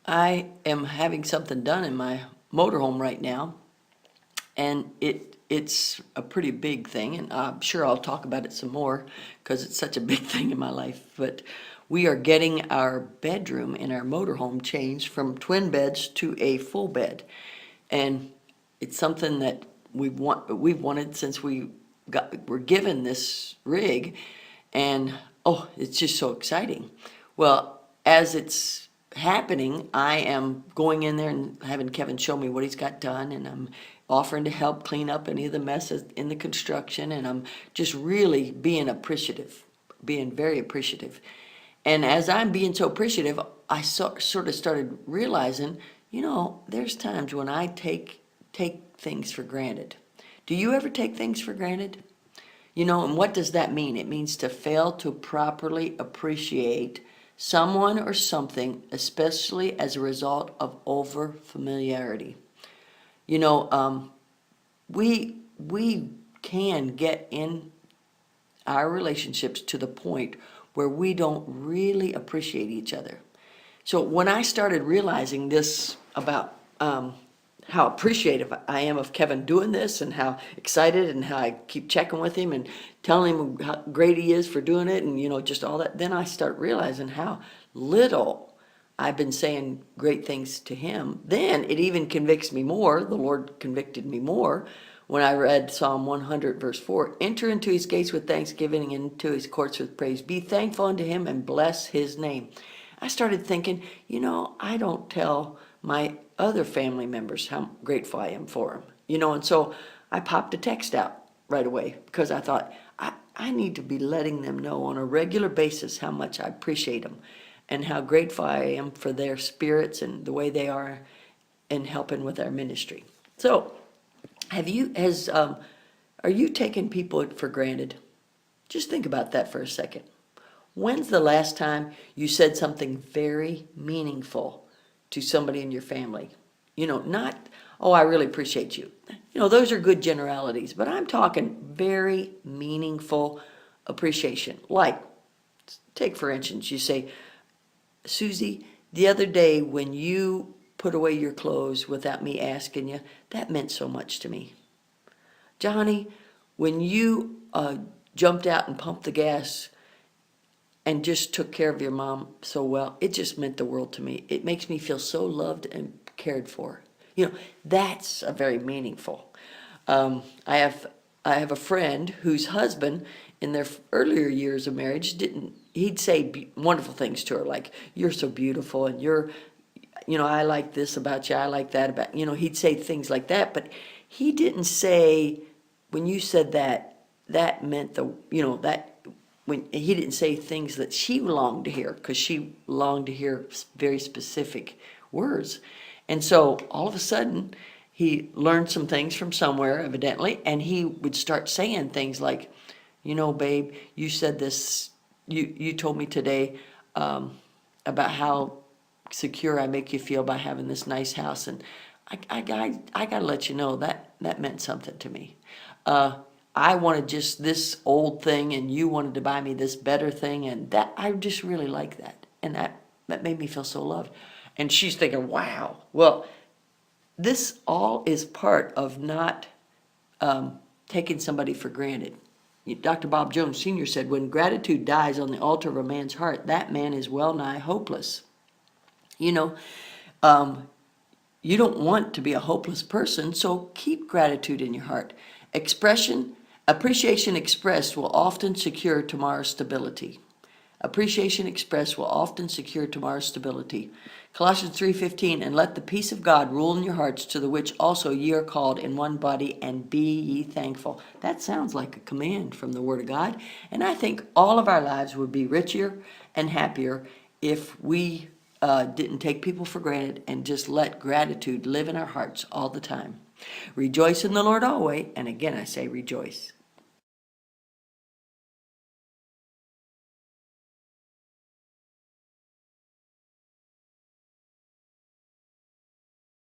I am having something done in my motorhome right now, and it's a pretty big thing, and I'm sure I'll talk about it some more because it's such a big thing in my life. But we are getting our bedroom in our motorhome changed from twin beds to a full bed, and it's something that we've wanted since were given this rig, and oh, it's just so exciting. Well, as it's happening, I am going in there and having Kevin show me what he's got done, and I'm offering to help clean up any of the messes in the construction, and I'm just really being appreciative, being very appreciative. And as I'm being so appreciative, I sort of started realizing, there's times when I take things for granted. Do you ever take things for granted? And what does that mean? It means to fail to properly appreciate someone or something, especially as a result of over familiarity. You know, we can get in our relationships to the point where we don't really appreciate each other. So when I started realizing this about how appreciative I am of Kevin doing this, and how excited, and how I keep checking with him and telling him how great he is for doing it, and just all that, then I start realizing how little I've been saying great things to him. Then it even convicts me more. The Lord convicted me more when I read Psalm 100, verse 4. Enter into his gates with thanksgiving, and into his courts with praise. Be thankful unto him and bless his name. I started thinking, I don't tell my other family members how grateful I am for them. And so I popped a text out right away because I thought, I need to be letting them know on a regular basis how much I appreciate them and how grateful I am for their spirits and the way they are in helping with our ministry. So, are you taking people for granted? Just think about that for a second. When's the last time you said something very meaningful to somebody in your family? Not, oh, I really appreciate you. Those are good generalities, but I'm talking very meaningful appreciation. Like, take for instance, you say, Susie, the other day when you put away your clothes without me asking you, that meant so much to me. Johnny, when you jumped out and pumped the gas and just took care of your mom so well, it just meant the world to me. It makes me feel so loved and cared for. That's a very meaningful. I have a friend whose husband, in their earlier years of marriage, he'd say wonderful things to her, like, you're so beautiful, and I like this about you, I like that about, he'd say things like that, but he didn't say, when you said that meant that, when he didn't say things that she longed to hear, because she longed to hear very specific words. And so all of a sudden, he learned some things from somewhere, evidently, and he would start saying things like, babe, you said this, you told me today about how secure I make you feel by having this nice house, and I got to let you know that meant something to me. I wanted just this old thing, and you wanted to buy me this better thing, and that I just really like that, and that made me feel so loved. And she's thinking, wow. Well, this all is part of not taking somebody for granted. Dr. Bob Jones Sr. said, when gratitude dies on the altar of a man's heart, that man is well nigh hopeless. Um, you don't want to be a hopeless person, so keep gratitude in your heart. Appreciation expressed will often secure tomorrow's stability. Appreciation expressed will often secure tomorrow's stability. Colossians 3:15, and let the peace of God rule in your hearts, to the which also ye are called in one body, and be ye thankful. That sounds like a command from the Word of God, and I think all of our lives would be richer and happier if we didn't take people for granted and just let gratitude live in our hearts all the time. Rejoice in the Lord always, and again I say rejoice.